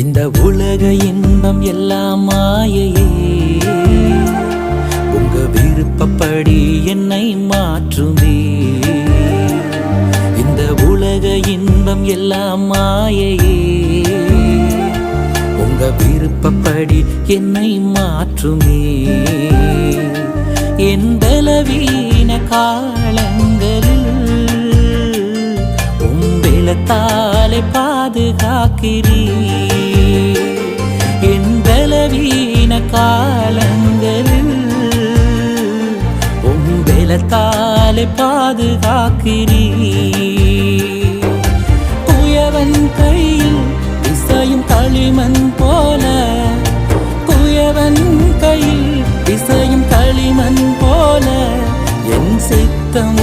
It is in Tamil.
இந்த உலக இன்பம் எல்லாம் மாயையே, உங்க விருப்பப்படி என்னை மாற்றுமே. இந்த உலக இன்பம் எல்லாம் மாயையே, உங்க விருப்பப்படி என்னை மாற்றுமே. என் பலவீன காலங்களில் உம்பெலத்தாலே பாதுகாக்கிறீ. என் பலவீன காலங்களில் உம்பெலத்தாலே பாதுகாக்கிறீ. குயவன் கையில் இசையும் களிமண் போல, குயவன் கையில் இசையும் களிமண் போல என் சித்தம்